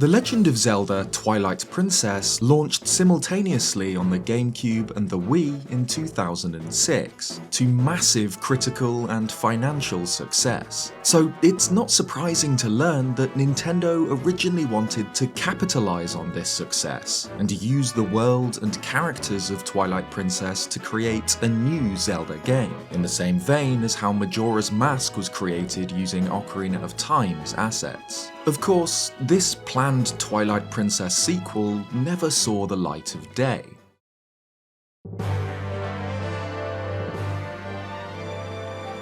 The Legend of Zelda: Twilight Princess launched simultaneously on the GameCube and the Wii in 2006, to massive critical and financial success. So it's not surprising to learn that Nintendo originally wanted to capitalize on this success, and use the world and characters of Twilight Princess to create a new Zelda game, in the same vein as how Majora's Mask was created using Ocarina of Time's assets. Of course, this planned Twilight Princess sequel never saw the light of day.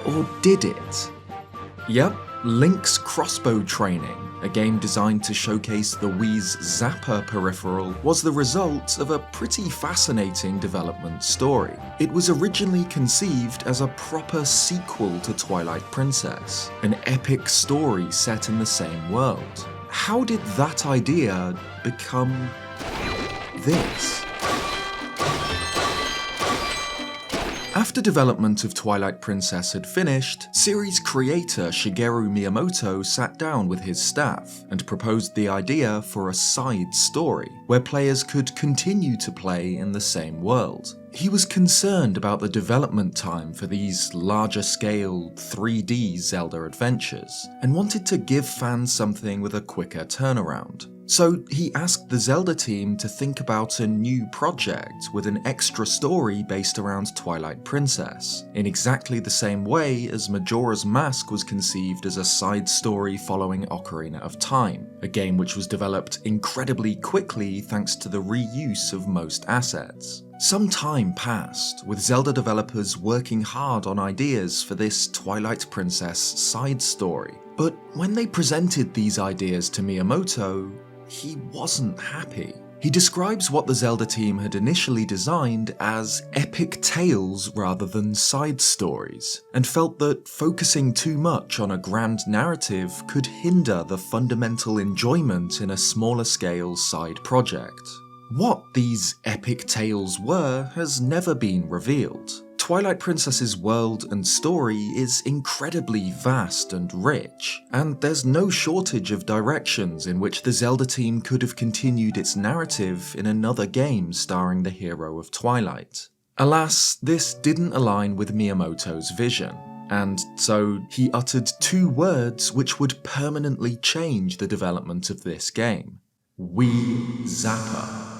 Or did it? Yep, Link's Crossbow Training, a game designed to showcase the Wii's Zapper peripheral, was the result of a pretty fascinating development story. It was originally conceived as a proper sequel to Twilight Princess, an epic story set in the same world. How did that idea become this? After development of Twilight Princess had finished, series creator Shigeru Miyamoto sat down with his staff and proposed the idea for a side story, where players could continue to play in the same world. He was concerned about the development time for these larger-scale 3D Zelda adventures, and wanted to give fans something with a quicker turnaround. So he asked the Zelda team to think about a new project with an extra story based around Twilight Princess, in exactly the same way as Majora's Mask was conceived as a side story following Ocarina of Time, a game which was developed incredibly quickly thanks to the reuse of most assets. Some time passed, with Zelda developers working hard on ideas for this Twilight Princess side story, but when they presented these ideas to Miyamoto, he wasn't happy. He describes what the Zelda team had initially designed as epic tales rather than side stories, and felt that focusing too much on a grand narrative could hinder the fundamental enjoyment in a smaller scale side project. What these epic tales were has never been revealed. Twilight Princess's world and story is incredibly vast and rich, and there's no shortage of directions in which the Zelda team could have continued its narrative in another game starring the hero of Twilight. Alas, this didn't align with Miyamoto's vision, and so he uttered two words which would permanently change the development of this game: Wii Zapper.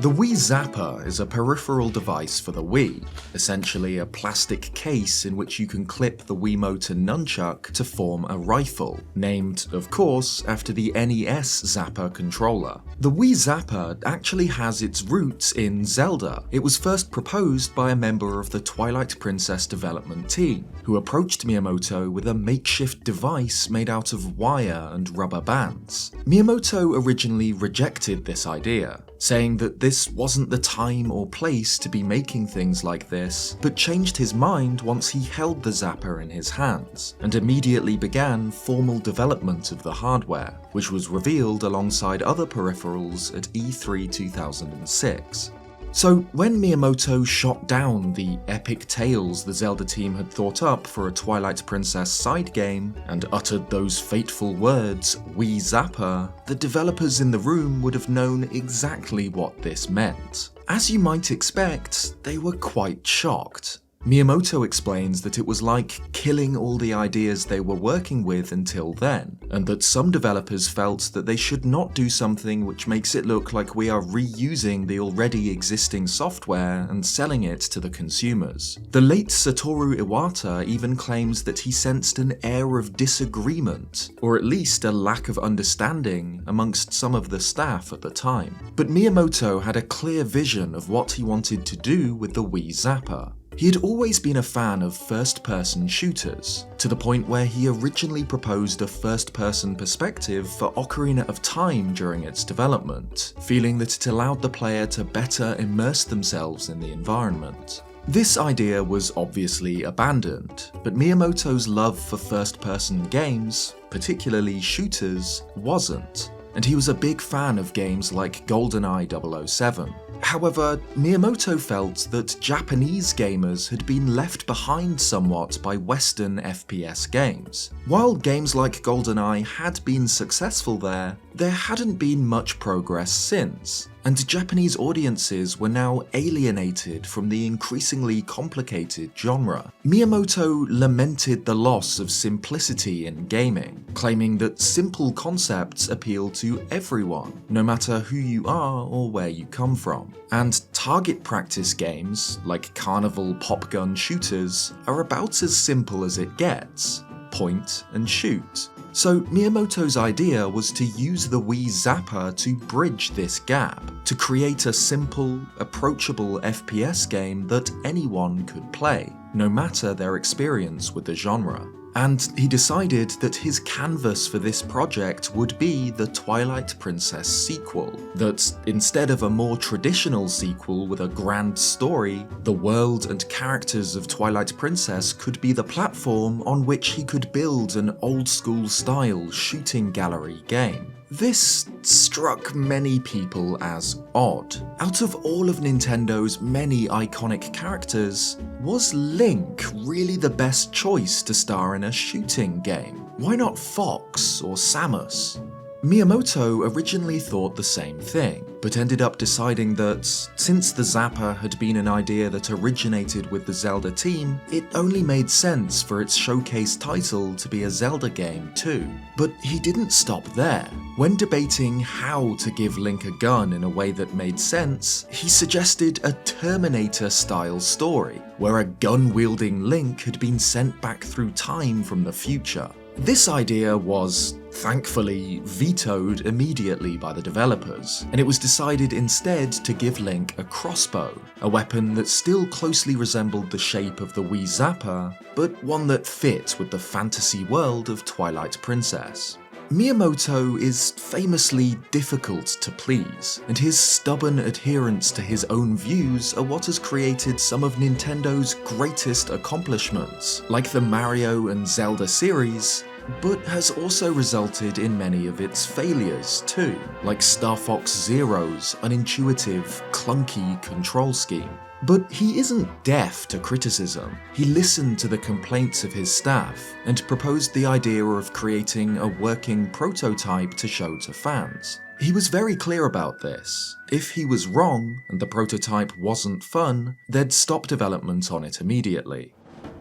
The Wii Zapper is a peripheral device for the Wii, essentially a plastic case in which you can clip the Wiimote and nunchuck to form a rifle, named, of course, after the NES Zapper controller. The Wii Zapper actually has its roots in Zelda. It was first proposed by a member of the Twilight Princess development team, who approached Miyamoto with a makeshift device made out of wire and rubber bands. Miyamoto originally rejected this idea, saying that this wasn't the time or place to be making things like this, but changed his mind once he held the Zapper in his hands, and immediately began formal development of the hardware, which was revealed alongside other peripherals at E3 2006. So when Miyamoto shot down the epic tales the Zelda team had thought up for a Twilight Princess side game, and uttered those fateful words, Wii Zapper, the developers in the room would have known exactly what this meant. As you might expect, they were quite shocked. Miyamoto explains that it was like killing all the ideas they were working with until then, and that some developers felt that they should not do something which makes it look like we are reusing the already existing software and selling it to the consumers. The late Satoru Iwata even claims that he sensed an air of disagreement, or at least a lack of understanding, amongst some of the staff at the time. But Miyamoto had a clear vision of what he wanted to do with the Wii Zapper. He had always been a fan of first-person shooters, to the point where he originally proposed a first-person perspective for Ocarina of Time during its development, feeling that it allowed the player to better immerse themselves in the environment. This idea was obviously abandoned, but Miyamoto's love for first-person games, particularly shooters, wasn't, and he was a big fan of games like GoldenEye 007. However, Miyamoto felt that Japanese gamers had been left behind somewhat by Western FPS games. While games like GoldenEye had been successful there, there hadn't been much progress since, and Japanese audiences were now alienated from the increasingly complicated genre. Miyamoto lamented the loss of simplicity in gaming, claiming that simple concepts appeal to everyone, no matter who you are or where you come from. And target practice games, like carnival pop-gun shooters, are about as simple as it gets: point and shoot. So Miyamoto's idea was to use the Wii Zapper to bridge this gap, to create a simple, approachable FPS game that anyone could play, no matter their experience with the genre. And he decided that his canvas for this project would be the Twilight Princess sequel, that instead of a more traditional sequel with a grand story, the world and characters of Twilight Princess could be the platform on which he could build an old-school style shooting gallery game. This struck many people as odd. Out of all of Nintendo's many iconic characters, was Link really the best choice to star in a shooting game? Why not Fox or Samus? Miyamoto originally thought the same thing, but ended up deciding that, since the Zapper had been an idea that originated with the Zelda team, it only made sense for its showcase title to be a Zelda game too. But he didn't stop there. When debating how to give Link a gun in a way that made sense, he suggested a Terminator-style story, where a gun-wielding Link had been sent back through time from the future. This idea was, thankfully, vetoed immediately by the developers, and it was decided instead to give Link a crossbow, a weapon that still closely resembled the shape of the Wii Zapper, but one that fit with the fantasy world of Twilight Princess. Miyamoto is famously difficult to please, and his stubborn adherence to his own views are what has created some of Nintendo's greatest accomplishments, like the Mario and Zelda series, but has also resulted in many of its failures too, like Star Fox Zero's unintuitive, clunky control scheme. But he isn't deaf to criticism. He listened to the complaints of his staff and proposed the idea of creating a working prototype to show to fans. He was very clear about this. If he was wrong and the prototype wasn't fun, they'd stop development on it immediately.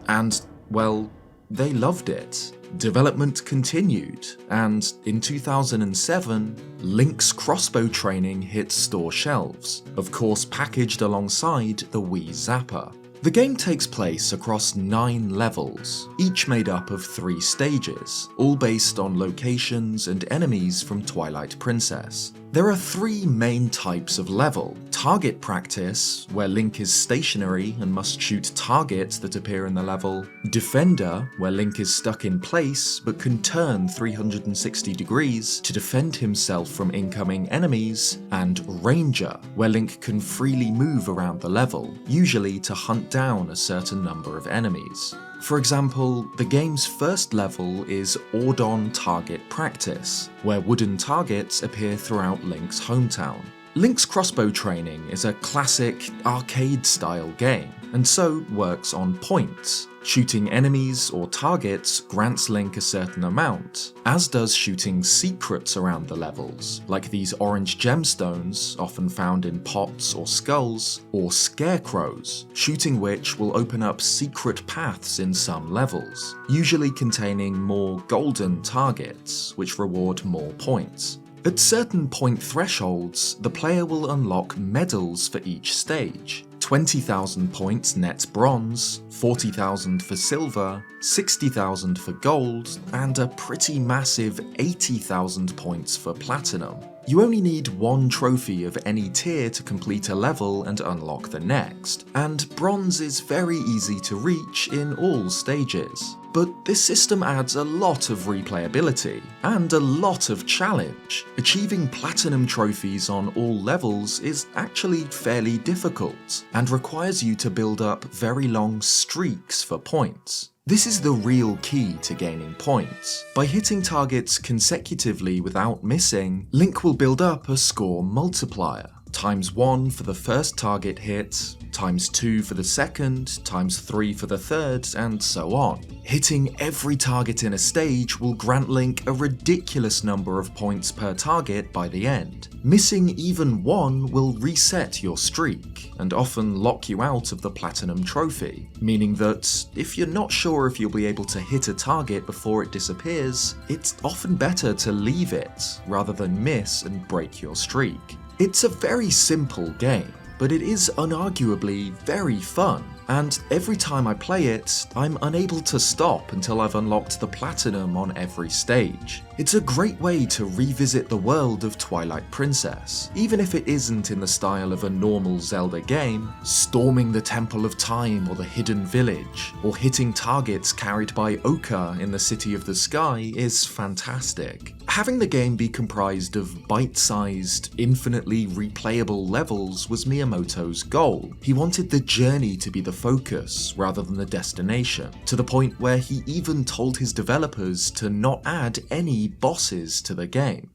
And, well, they loved it. Development continued, and in 2007, Link's Crossbow training hit store shelves, of course packaged alongside the Wii Zapper. The game takes place across 9 levels, each made up of 3 stages, all based on locations and enemies from Twilight Princess. There are 3 main types of level: target practice, where Link is stationary and must shoot targets that appear in the level; defender, where Link is stuck in place but can turn 360 degrees to defend himself from incoming enemies; and ranger, where Link can freely move around the level, usually to hunt down a certain number of enemies. For example, the game's first level is Ordon Target Practice, where wooden targets appear throughout Link's hometown. Link's Crossbow training is a classic arcade-style game, and so works on points. Shooting enemies or targets grants Link a certain amount, as does shooting secrets around the levels, like these orange gemstones, often found in pots or skulls, or scarecrows, shooting which will open up secret paths in some levels, usually containing more golden targets, which reward more points. At certain point thresholds, the player will unlock medals for each stage. 20,000 points nets bronze, 40,000 for silver, 60,000 for gold, and a pretty massive 80,000 points for platinum. You only need 1 trophy of any tier to complete a level and unlock the next, and bronze is very easy to reach in all stages. But this system adds a lot of replayability, and a lot of challenge. Achieving platinum trophies on all levels is actually fairly difficult, and requires you to build up very long streaks for points. This is the real key to gaining points. By hitting targets consecutively without missing, Link will build up a score multiplier. ×1 for the first target hit, ×2 for the second, ×3 for the third, and so on. Hitting every target in a stage will grant Link a ridiculous number of points per target by the end. Missing even one will reset your streak, and often lock you out of the Platinum Trophy, meaning that if you're not sure if you'll be able to hit a target before it disappears, it's often better to leave it, rather than miss and break your streak. It's a very simple game, but it is unarguably very fun, and every time I play it, I'm unable to stop until I've unlocked the Platinum on every stage. It's a great way to revisit the world of Twilight Princess, even if it isn't in the style of a normal Zelda game. Storming the Temple of Time or the Hidden Village, or hitting targets carried by Oka in the City of the Sky is fantastic. Having the game be comprised of bite-sized, infinitely replayable levels was Miyamoto's goal. He wanted the journey to be the focus rather than the destination, to the point where he even told his developers to not add any bosses to the game.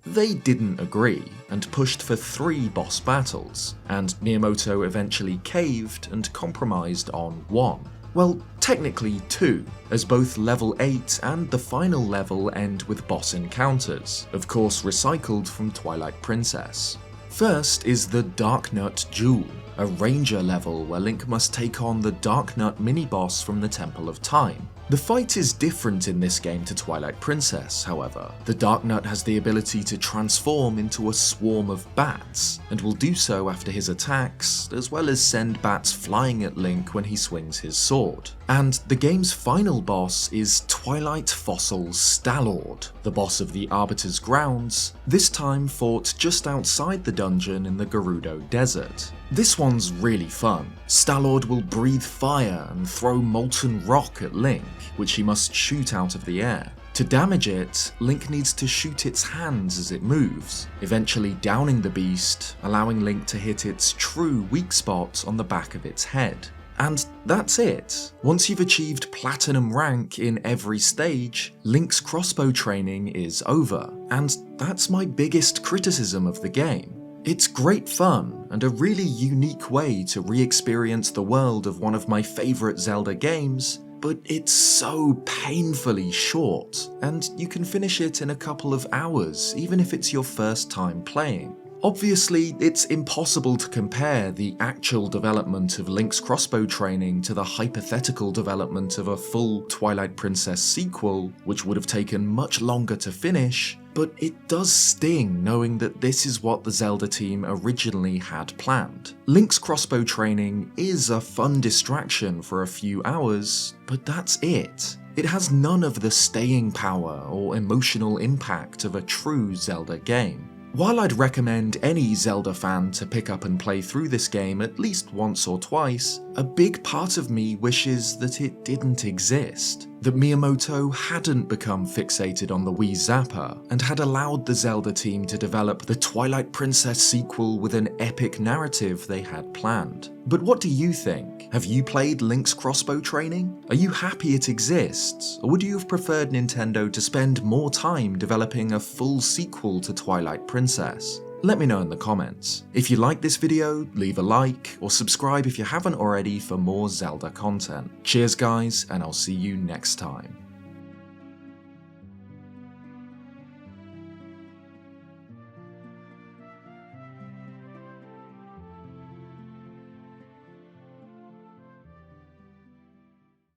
They didn't agree, and pushed for 3 boss battles, and Miyamoto eventually caved and compromised on 1. Well, technically 2, as both level 8 and the final level end with boss encounters, of course recycled from Twilight Princess. First is the Dark Nut Duel, a ranger level where Link must take on the Dark Nut mini-boss from the Temple of Time. The fight is different in this game to Twilight Princess, however. The Dark Nut has the ability to transform into a swarm of bats, and will do so after his attacks, as well as send bats flying at Link when he swings his sword. And the game's final boss is Twilight Fossil Stalord, the boss of the Arbiter's Grounds, this time fought just outside the dungeon in the Gerudo Desert. This one's really fun. Stalord will breathe fire and throw molten rock at Link, which he must shoot out of the air. To damage it, Link needs to shoot its hands as it moves, eventually downing the beast, allowing Link to hit its true weak spot on the back of its head. And that's it. Once you've achieved Platinum rank in every stage, Link's crossbow training is over, and that's my biggest criticism of the game. It's great fun, and a really unique way to re-experience the world of one of my favourite Zelda games, but it's so painfully short, and you can finish it in a couple of hours, even if it's your first time playing. Obviously, it's impossible to compare the actual development of Link's crossbow training to the hypothetical development of a full Twilight Princess sequel, which would have taken much longer to finish, but it does sting knowing that this is what the Zelda team originally had planned. Link's crossbow training is a fun distraction for a few hours, but that's it. It has none of the staying power or emotional impact of a true Zelda game. While I'd recommend any Zelda fan to pick up and play through this game at least once or twice, a big part of me wishes that it didn't exist. That Miyamoto hadn't become fixated on the Wii Zapper, and had allowed the Zelda team to develop the Twilight Princess sequel with an epic narrative they had planned. But what do you think? Have you played Link's crossbow training? Are you happy it exists, or would you have preferred Nintendo to spend more time developing a full sequel to Twilight Princess? Let me know in the comments. If you like this video, leave a like, or subscribe if you haven't already for more Zelda content. Cheers guys, and I'll see you next time.